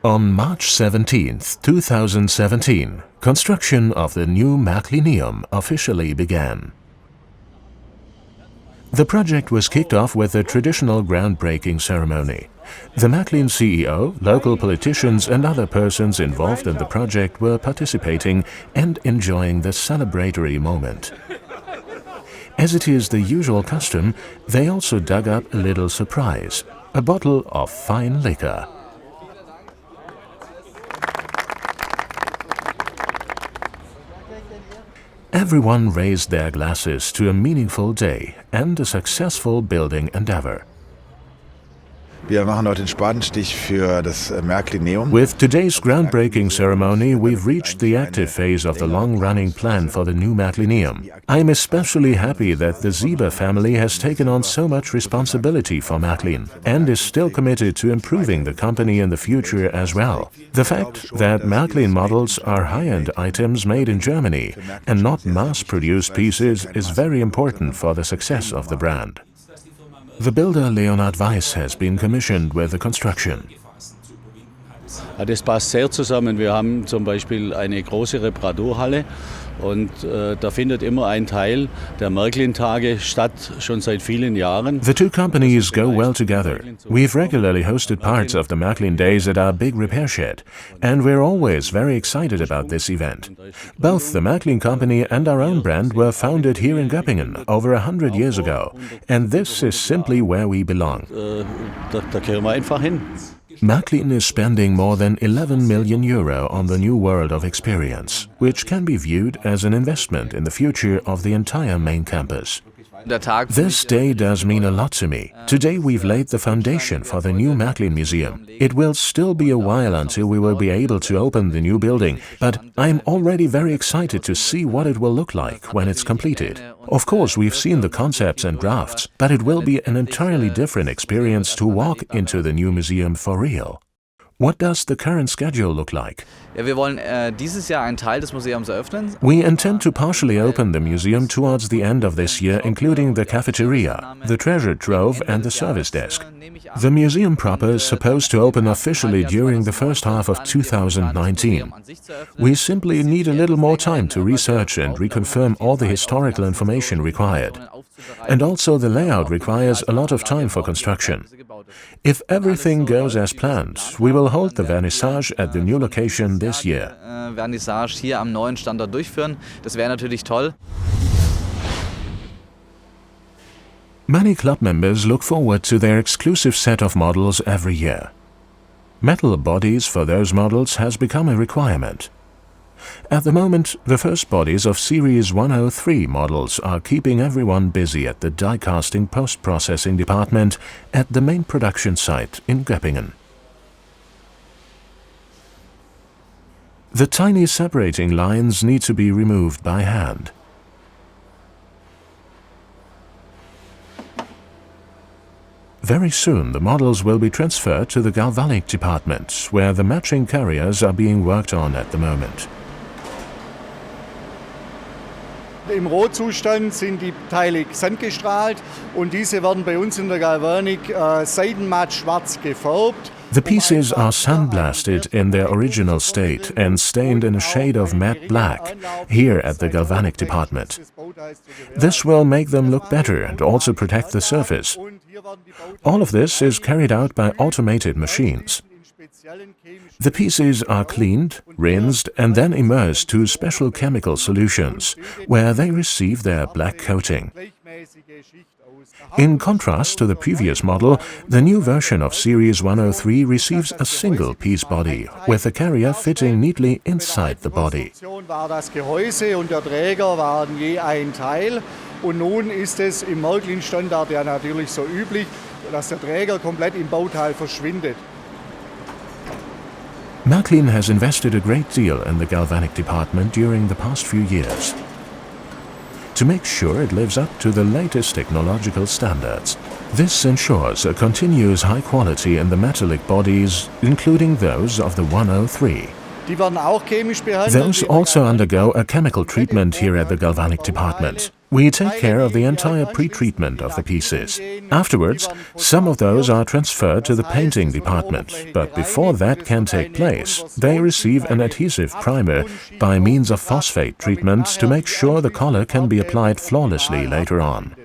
On March 17, 2017, construction of the new Märklinium officially began. The project was kicked off with a traditional groundbreaking ceremony. The Märklin CEO, local politicians and other persons involved in the project were participating and enjoying the celebratory moment. As it is the usual custom, they also dug up a little surprise, a bottle of fine liquor. Everyone raised their glasses to a meaningful day and a successful building endeavor. Wir machen heute den Spatenstich für das Märklinium. With today's groundbreaking ceremony, we've reached the active phase of the long-running plan for the new Märklinium. I'm especially happy that the Sieber family has taken on so much responsibility for Märklin and is still committed to improving the company in the future as well. The fact that Märklin models are high-end items made in Germany and not mass-produced pieces is very important for the success of the brand. The builder Leonhard Weiß has been commissioned with the construction. Das passt sehr zusammen. Wir haben zum Beispiel eine große Reparaturhalle und da findet immer ein Teil der Märklin-Tage statt, schon seit vielen Jahren. The two companies go well together. We've regularly hosted parts of the Märklin Days at our big repair shed, and we're always very excited about this event. Both the Märklin company and our own brand were founded here in Göppingen over 100 years ago, and this is simply where we belong. Da gehören wir einfach hin. Märklin is spending more than €11 million on the new world of experience, which can be viewed as an investment in the future of the entire main campus. This day does mean a lot to me. Today we've laid the foundation for the new Märklin Museum. It will still be a while until we will be able to open the new building, but I'm already very excited to see what it will look like when it's completed. Of course, we've seen the concepts and drafts, but it will be an entirely different experience to walk into the new museum for real. What does the current schedule look like? Wir wollen dieses Jahr einen Teil des Museums eröffnen. We intend to partially open the museum towards the end of this year, including the cafeteria, the treasure trove and the service desk. The museum proper is supposed to open officially during the first half of 2019. We simply need a little more time to research and reconfirm all the historical information required. And also the layout requires a lot of time for construction. If everything goes as planned, we will hold the vernissage at the new location this year. Vernissage hier am neuen Standort durchführen, das wäre natürlich toll. Many club members look forward to their exclusive set of models every year. Metal bodies for those models has become a requirement. At the moment, the first bodies of Series 103 models are keeping everyone busy at the die-casting post-processing department at the main production site in Göppingen. The tiny separating lines need to be removed by hand. Very soon the models will be transferred to the galvanic department, where the matching carriers are being worked on at the moment. Im Rohzustand sind die Teile sandgestrahlt und diese werden bei uns in der Galvanik seidenmatt schwarz gefärbt. The pieces are sandblasted in their original state and stained in a shade of matte black, here at the galvanic department. This will make them look better and also protect the surface. All of this is carried out by automated machines. The pieces are cleaned, rinsed and then immersed to special chemical solutions, where they receive their black coating. In contrast to the previous model, the new version of Series 103 receives a single-piece body, with the carrier fitting neatly inside the body. Das Gehäuse und der Träger waren je ein Teil und nun ist es im Märklin-Standard ja natürlich so üblich, dass der Träger komplett im Bauteil verschwindet. Märklin has invested a great deal in the galvanic department during the past few years to make sure it lives up to the latest technological standards. This ensures a continuous high quality in the metallic bodies, including those of the 103. Die werden auch chemisch behandelt. Those also undergo a chemical treatment here at the galvanic department. We take care of the entire pre-treatment of the pieces. Afterwards, some of those are transferred to the painting department, but before that can take place, they receive an adhesive primer by means of phosphate treatment to make sure the color can be applied flawlessly later on.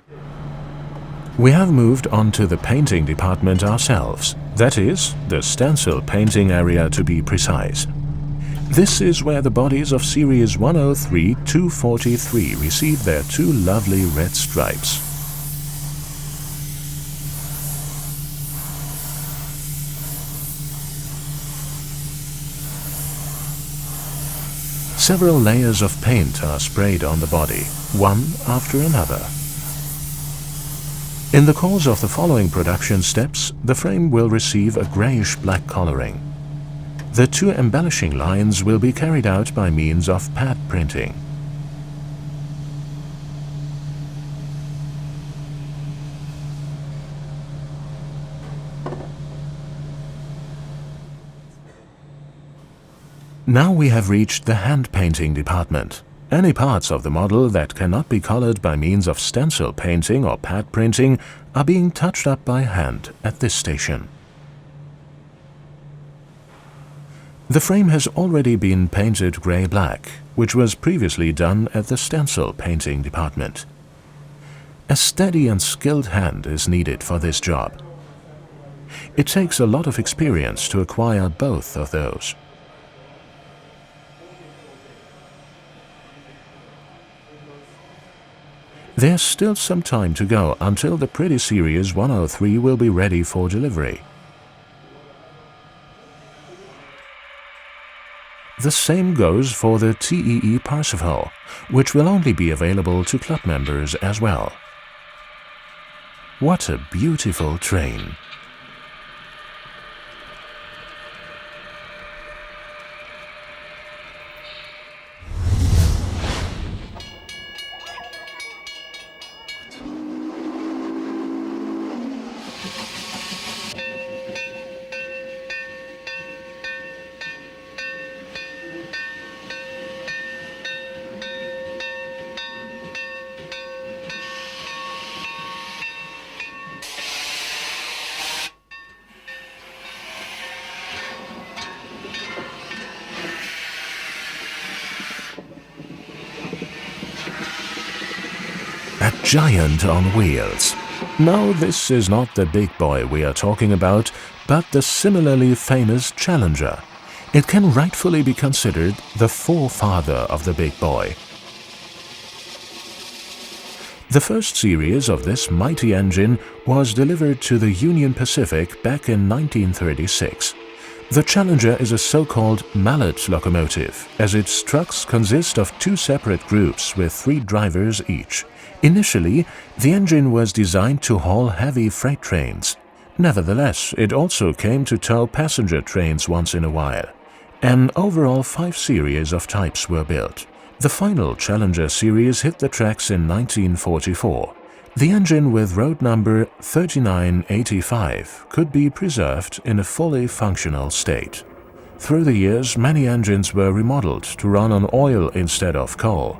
We have moved on to the painting department ourselves, that is, the stencil painting area to be precise. This is where the bodies of Series 103-243 receive their two lovely red stripes. Several layers of paint are sprayed on the body, one after another. In the course of the following production steps, the frame will receive a grayish-black coloring. The two embellishing lines will be carried out by means of pad printing. Now we have reached the hand painting department. Any parts of the model that cannot be colored by means of stencil painting or pad printing are being touched up by hand at this station. The frame has already been painted grey-black, which was previously done at the stencil painting department. A steady and skilled hand is needed for this job. It takes a lot of experience to acquire both of those. There's still some time to go until the pretty Series 103 will be ready for delivery. The same goes for the TEE Parsifal, which will only be available to club members as well. What a beautiful train! A giant on wheels. No, this is not the big boy we are talking about, but the similarly famous Challenger. It can rightfully be considered the forefather of the big boy. The first series of this mighty engine was delivered to the Union Pacific back in 1936. The Challenger is a so-called mallet locomotive, as its trucks consist of two separate groups with 3 drivers each. Initially, the engine was designed to haul heavy freight trains. Nevertheless, it also came to tow passenger trains once in a while. An overall 5 series of types were built. The final Challenger series hit the tracks in 1944. The engine with road number 3985 could be preserved in a fully functional state. Through the years, many engines were remodeled to run on oil instead of coal.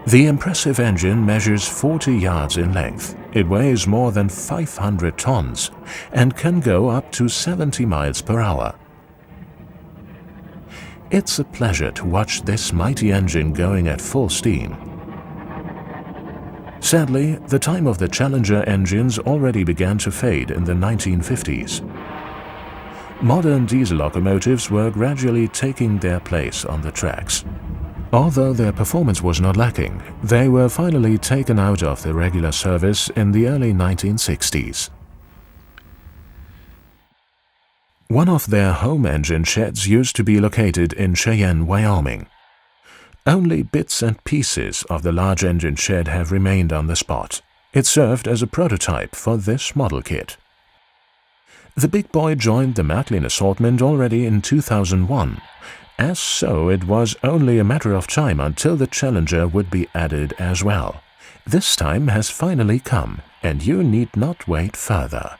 The impressive engine measures 40 yards in length. It weighs more than 500 tons and can go up to 70 miles per hour. It's a pleasure to watch this mighty engine going at full steam. Sadly, the time of the Challenger engines already began to fade in the 1950s. Modern diesel locomotives were gradually taking their place on the tracks. Although their performance was not lacking, they were finally taken out of the regular service in the early 1960s. One of their home engine sheds used to be located in Cheyenne, Wyoming. Only bits and pieces of the large engine shed have remained on the spot. It served as a prototype for this model kit. The big boy joined the Märklin assortment already in 2001. As so, it was only a matter of time until the Challenger would be added as well. This time has finally come, and you need not wait further. .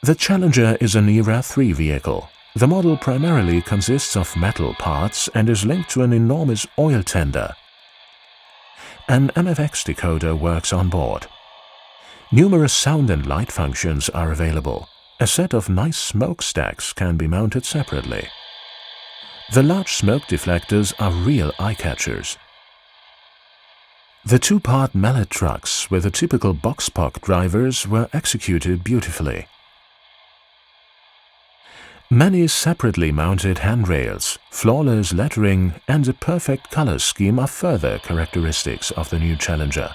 The Challenger is an ERA 3 vehicle. The model primarily consists of metal parts and is linked to an enormous oil tender. An MFX decoder works on board. Numerous sound and light functions are available. A set of nice smokestacks can be mounted separately. The large smoke deflectors are real eye-catchers. The two-part mallet trucks with the typical box-pock drivers were executed beautifully. Many separately mounted handrails, flawless lettering and a perfect color scheme are further characteristics of the new Challenger.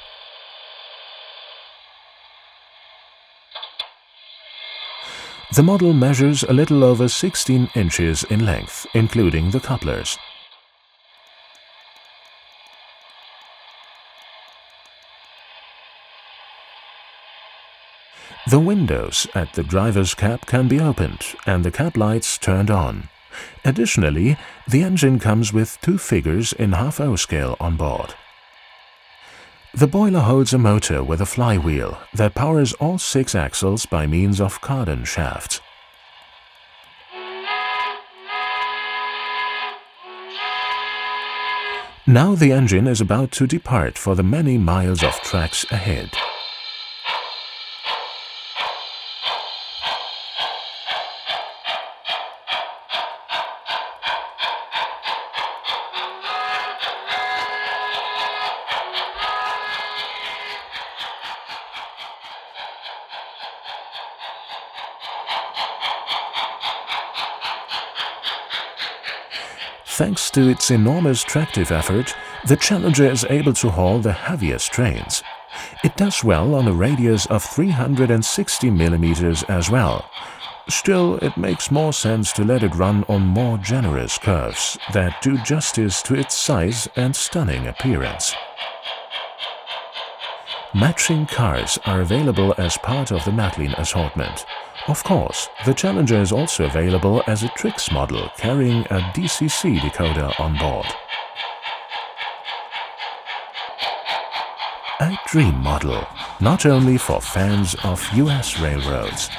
The model measures a little over 16 inches in length, including the couplers. The windows at the driver's cab can be opened and the cab lights turned on. Additionally, the engine comes with two figures in half-O scale on board. The boiler holds a motor with a flywheel that powers all 6 axles by means of cardan shafts. Now the engine is about to depart for the many miles of tracks ahead. Thanks to its enormous tractive effort, the Challenger is able to haul the heaviest trains. It does well on a radius of 360 mm as well. Still, it makes more sense to let it run on more generous curves that do justice to its size and stunning appearance. Matching cars are available as part of the Märklin assortment. Of course, the Challenger is also available as a Trix model carrying a DCC decoder on board. A dream model, not only for fans of US railroads.